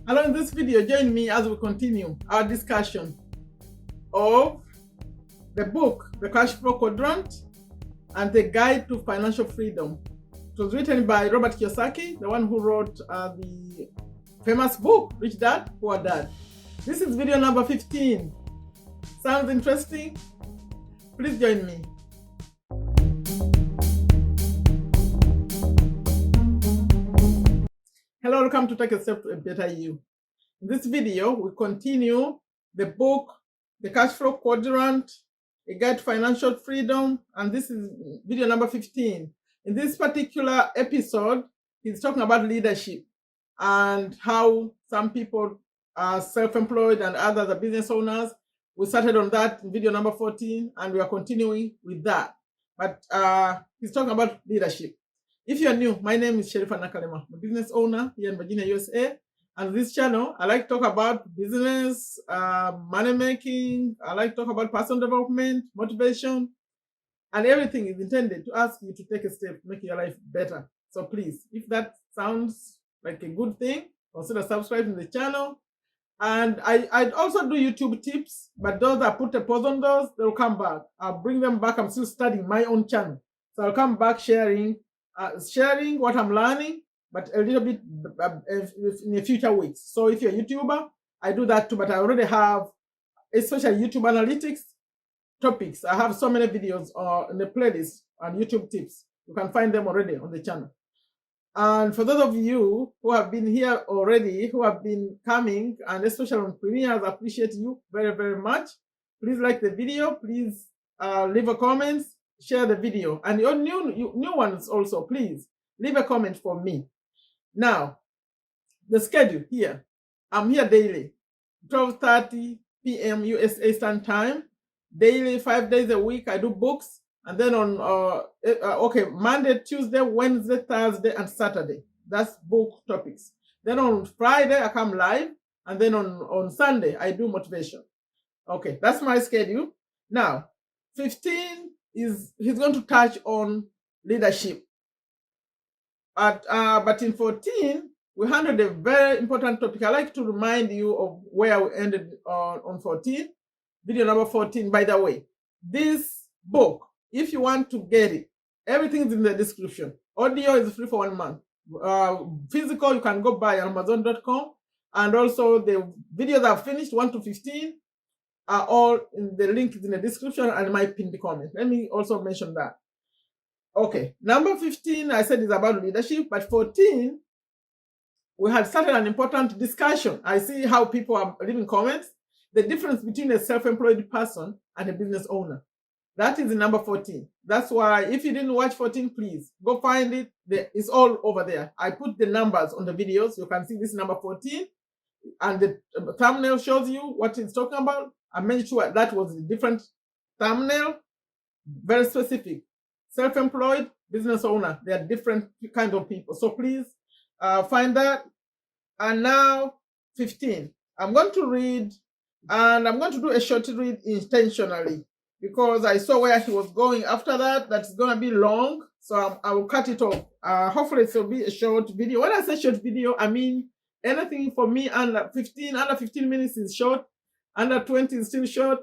Hello, in this video, join me as we continue our discussion of the book, The Cashflow Quadrant, and the Guide to Financial Freedom. It was written by Robert Kiyosaki, the one who wrote the famous book, Rich Dad, Poor Dad. This is video number 15. Sounds interesting? Please join me. Hello, welcome to Take a Step to a Better You. In this video, we continue the book, The Cashflow Quadrant, A Guide to Financial Freedom, and this is video number 15. In this particular episode, he's talking about leadership and how some people are self-employed and others are business owners. We started on that in video number 14, and we are continuing with that. But he's talking about leadership. If you're new, my name is Sherifa Nakalema. I'm a business owner here in Virginia, USA. And this channel, I like to talk about business, money making. I like to talk about personal development, motivation, and everything is intended to ask you to take a step to make your life better. So please, if that sounds like a good thing, consider subscribing to the channel. And I'd also do YouTube tips, but those I put a pause on those, they'll come back. I'll bring them back. I'm still studying my own channel. So I'll come back sharing what I'm learning, but a little bit in the future weeks. So if you're a YouTuber, I do that too, but I already have, especially YouTube analytics topics. I have so many videos in the playlist on YouTube tips. You can find them already on the channel. And for those of you who have been here already, who have been coming, and especially on premieres, I appreciate you very, very much. Please like the video. Please leave a comment, share the video. And your new ones also, please leave a comment for me. Now, the schedule here. I'm here daily, 12:30 p.m. USA Eastern Time. Daily, 5 days a week, I do books. And then on, Monday, Tuesday, Wednesday, Thursday, and Saturday. That's book topics. Then on Friday, I come live. And then on Sunday, I do motivation. Okay, that's my schedule. Now, 15 he's going to touch on leadership. But in 14, we handled a very important topic. I like to remind you of where we ended on 14. Video number 14, by the way. This book, if you want to get it, everything is in the description. Audio is free for 1 month. Physical, you can go buy on Amazon.com. And also the videos I've finished, 1 to 15, are all in the link is in the description and my pinned comment. Let me also mention that. Okay, number 15, I said is about leadership, but 14, we had started an important discussion. I see how people are leaving comments. The difference between a self-employed person and a business owner. That is in number 14. That's why if you didn't watch 14, please go find it. It's all over there. I put the numbers on the videos. You can see this number 14. And the thumbnail shows you what it's talking about. I made sure that was a different thumbnail. Very specific. Self-employed, business owner. They are different kinds of people. So please find that. And now 15. I'm going to read, and I'm going to do a short read intentionally because I saw where he was going after that. That's going to be long. So I will cut it off. Hopefully it will be a short video. When I say short video, I mean anything for me under 15 minutes is short. Under 20 is still short.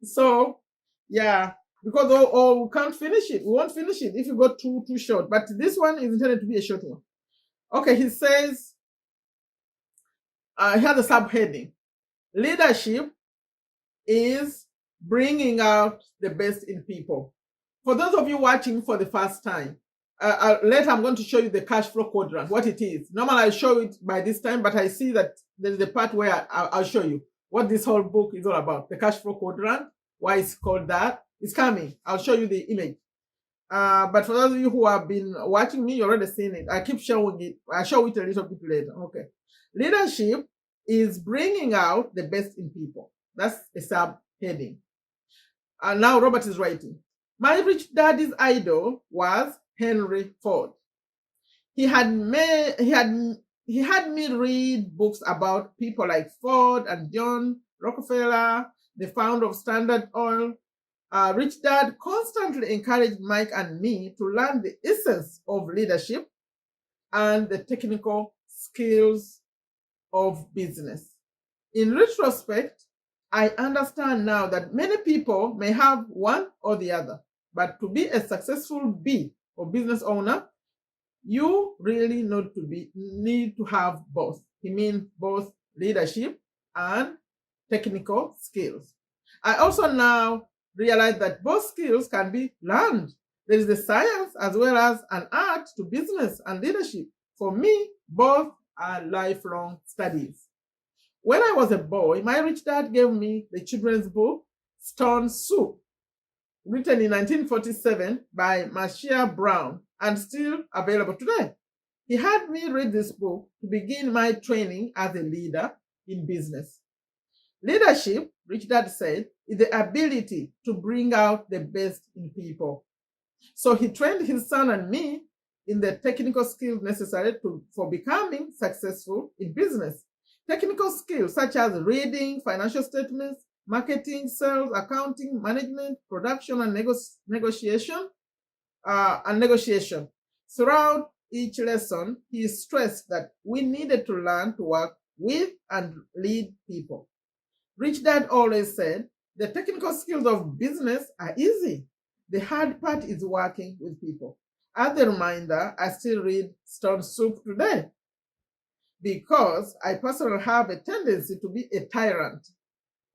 So yeah, because we can't finish it. We won't finish it if you go too short. But this one is intended to be a short one. Okay, he says, here's the subheading. Leadership is bringing out the best in people. For those of you watching for the first time, later I'm going to show you the cash flow quadrant, what it is. Normally I show it by this time, but I see that there's the part where I'll show you what this whole book is all about. The cash flow quadrant, why it's called that. It's coming. I'll show you the image. But for those of you who have been watching me, you already seen it. I keep showing it. I show it a little bit later. Okay. Leadership is bringing out the best in people. That's a subheading. And now Robert is writing. My rich daddy's idol was Henry Ford. He had me read books about people like Ford and John Rockefeller, the founder of Standard Oil. Rich Dad constantly encouraged Mike and me to learn the essence of leadership and the technical skills of business. In retrospect, I understand now that many people may have one or the other, but to be a successful B or business owner, you really need to have both. He means both leadership and technical skills. I also now realize that both skills can be learned. There is a science as well as an art to business and leadership. For me, both are lifelong studies. When I was a boy, my rich dad gave me the children's book, Stone Soup, written in 1947 by Marcia Brown and still available today. He had me read this book to begin my training as a leader in business. Leadership, Rich Dad said, is the ability to bring out the best in people. So he trained his son and me in the technical skills necessary for becoming successful in business. Technical skills such as reading financial statements, marketing, sales, accounting, management, production, and negotiation. Throughout each lesson, he stressed that we needed to learn to work with and lead people. Rich Dad always said, the technical skills of business are easy. The hard part is working with people. As a reminder, I still read Stone Soup today because I personally have a tendency to be a tyrant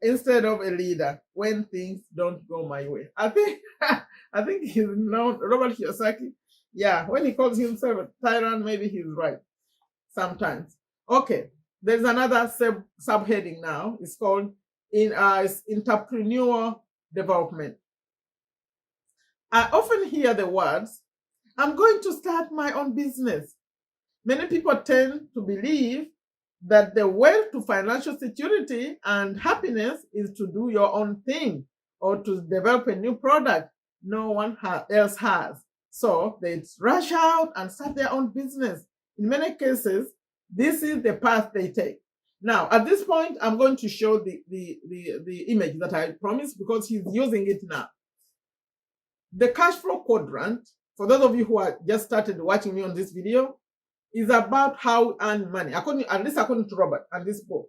instead of a leader when things don't go my way. I think he's known, Robert Kiyosaki. Yeah, when he calls himself a tyrant, maybe he's right sometimes. Okay, there's another subheading now. It's called entrepreneurial development. I often hear the words, I'm going to start my own business. Many people tend to believe that the way to financial security and happiness is to do your own thing or to develop a new product no one else has. So they rush out and start their own business. In many cases, this is the path they take. Now, at this point, I'm going to show the image that I promised because he's using it now. The cash flow quadrant, for those of you who are just started watching me on this video, is about how you earn money, at least according to Robert and this book.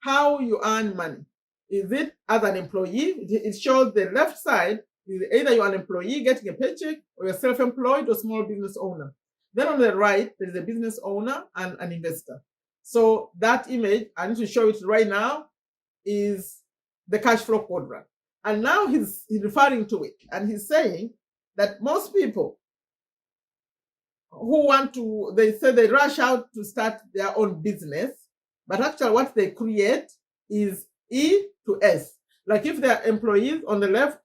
How you earn money. Is it as an employee? It shows the left side is either you're an employee getting a paycheck or you're self-employed or small business owner. Then on the right, there is a business owner and an investor. So that image, I need to show it right now, is the cash flow quadrant. And now he's referring to it. And he's saying that most people who they say they rush out to start their own business, but actually what they create is E to S. Like if they're employees on the left,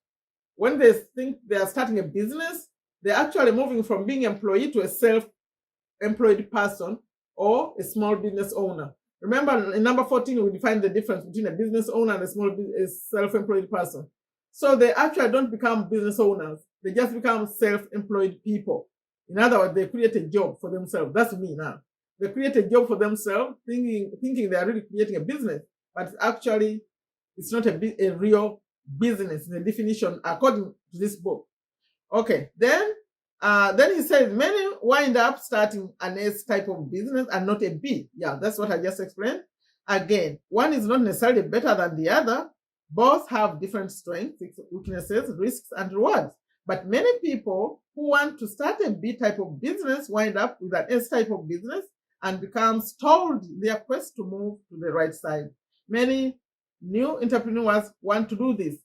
when they think they are starting a business, they're actually moving from being employee to a self-employed person or a small business owner. Remember in number 14, we defined the difference between a business owner and a self-employed person. So they actually don't become business owners. They just become self-employed people. In other words, they create a job for themselves. That's me now. They create a job for themselves, thinking they are really creating a business, but actually, it's not a real business. The definition according to this book. Okay, then he says many wind up starting an S type of business and not a B. Yeah, that's what I just explained. Again, one is not necessarily better than the other. Both have different strengths, weaknesses, risks, and rewards. But many people who want to start a B type of business wind up with an S type of business and become stalled in their quest to move to the right side. Many new entrepreneurs want to do this.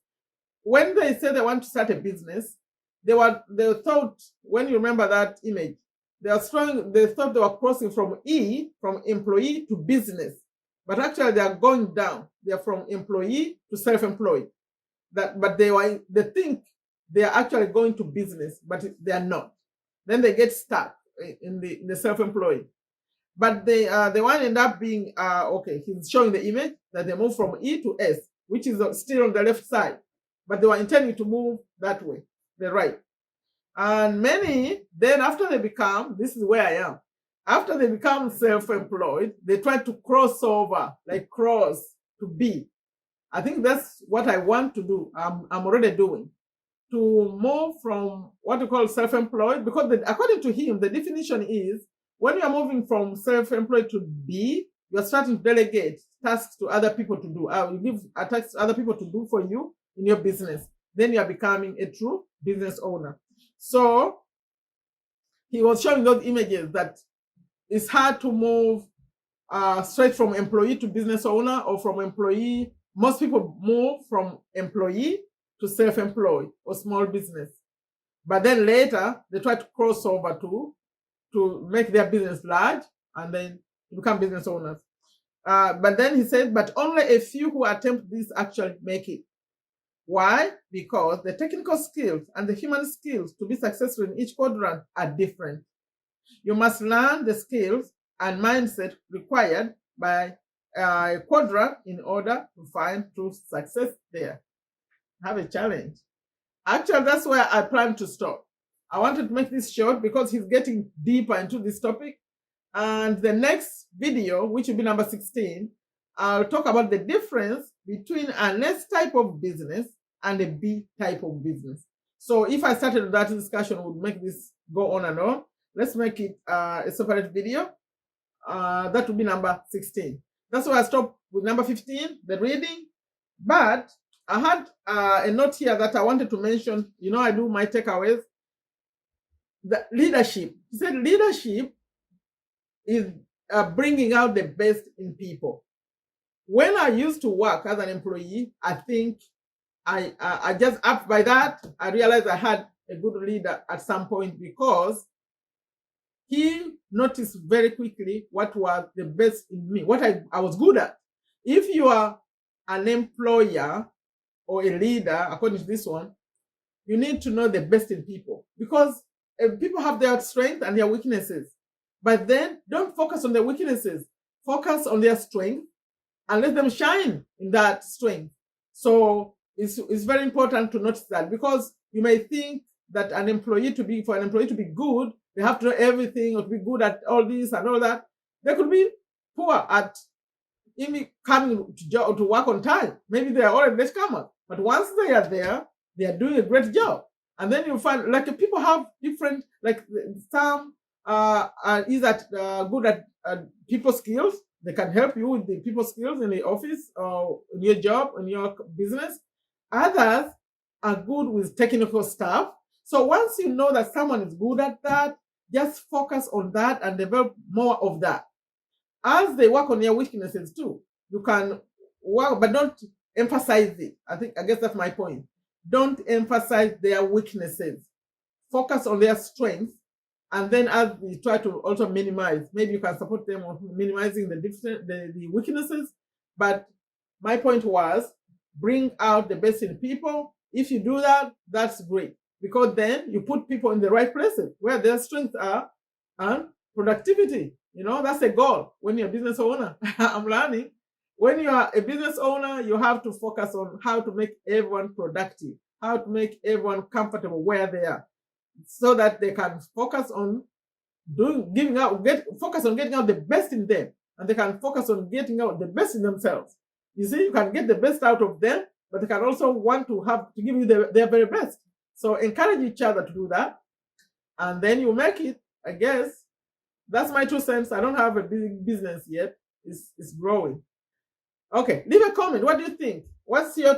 When they say they want to start a business, they thought, when you remember that image, they thought they were crossing from employee to business. But actually they are going down. They are from employee to self-employed. But they think they are actually going to business, but they are not. Then they get stuck in the self-employed. But they one end up being okay. He's showing the image that they move from E to S, which is still on the left side, but they were intending to move that way, the right. And many then after they become, this is where I am. After they become self-employed, they try to cross over, like cross to B. I think that's what I want to do. I'm already doing. To move from what we call self-employed, because according to him, the definition is when you are moving from self-employed to B, you are starting to delegate tasks to other people to do. You give tasks to other people to do for you in your business. Then you are becoming a true business owner. So he was showing those images that it's hard to move straight from employee to business owner, or from employee. Most people move from employee to self-employed or small business. But then later, they try to cross over to make their business large and then become business owners. But then he said, but only a few who attempt this actually make it. Why? Because the technical skills and the human skills to be successful in each quadrant are different. You must learn the skills and mindset required by a quadrant in order to find true success there. Have a challenge. Actually, that's where I plan to stop. I wanted to make this short because he's getting deeper into this topic. And the next video, which will be number 16, I'll talk about the difference between an S type of business and a B type of business. So if I started that discussion, would make this go on and on. Let's make it a separate video. That will be number 16. That's why I stopped with number 15, the reading. But I had a note here that I wanted to mention. You know, I do my takeaways. The leadership. He said leadership is bringing out the best in people. When I used to work as an employee, I think I just, up by that, I realized I had a good leader at some point, because he noticed very quickly what was the best in me, what I was good at. If you are an employer or a leader, according to this one, you need to know the best in people, because people have their strengths and their weaknesses. But then don't focus on their weaknesses. Focus on their strength and let them shine in that strength. So it's very important to notice that, because you may think that for an employee to be good, they have to know everything or to be good at all this and all that. They could be poor at even coming to work on time. Maybe they are already late comers, but once they are there, they are doing a great job. And then you find, like, people have different, like some is that good at people skills. They can help you with the people skills in the office or in your job, in your business. Others are good with technical stuff. So once you know that someone is good at that, just focus on that and develop more of that. As they work on your weaknesses too, you can work, but don't emphasize it. I guess that's my point. Don't emphasize their weaknesses. Focus on their strengths. And then as we try to also minimize, maybe you can support them on minimizing the weaknesses. But my point was, bring out the best in people. If you do that, that's great, because then you put people in the right places where their strengths are, and productivity. You know, that's a goal when you're a business owner. I'm learning. When you are a business owner, you have to focus on how to make everyone productive, how to make everyone comfortable where they are, so that they can focus on getting out the best in them, and they can focus on getting out the best in themselves. You see, you can get the best out of them, but they can also want to give you their very best. So encourage each other to do that, and then you make it. I guess that's my 2 cents. I don't have a big business yet. It's growing. Okay, leave a comment. What do you think? What's your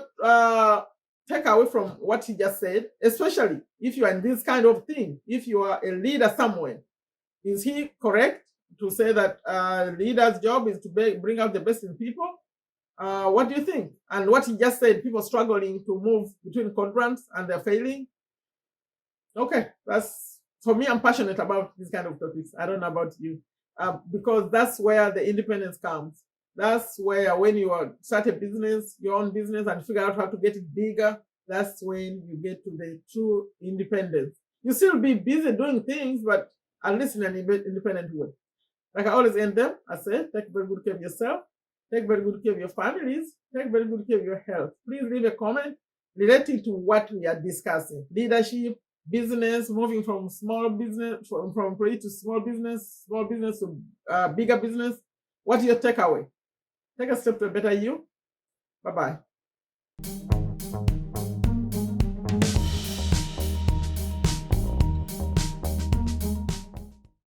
takeaway from what he just said? Especially if you are in this kind of thing, if you are a leader somewhere, is he correct to say that a leader's job is to bring out the best in people? What do you think? And what he just said, people struggling to move between quadrants and they're failing. Okay, that's, for me, I'm passionate about this kind of topics. I don't know about you, because that's where the independence comes. That's where, when you start a business, your own business, and figure out how to get it bigger, that's when you get to the true independence. You still be busy doing things, but at least in an independent way. Like I always end them, I say, take very good care of yourself, take very good care of your families, take very good care of your health. Please leave a comment relating to what we are discussing. Leadership, business, moving from small business, from employee to small business to bigger business. What's your takeaway? Take a step to a better you. Bye-bye.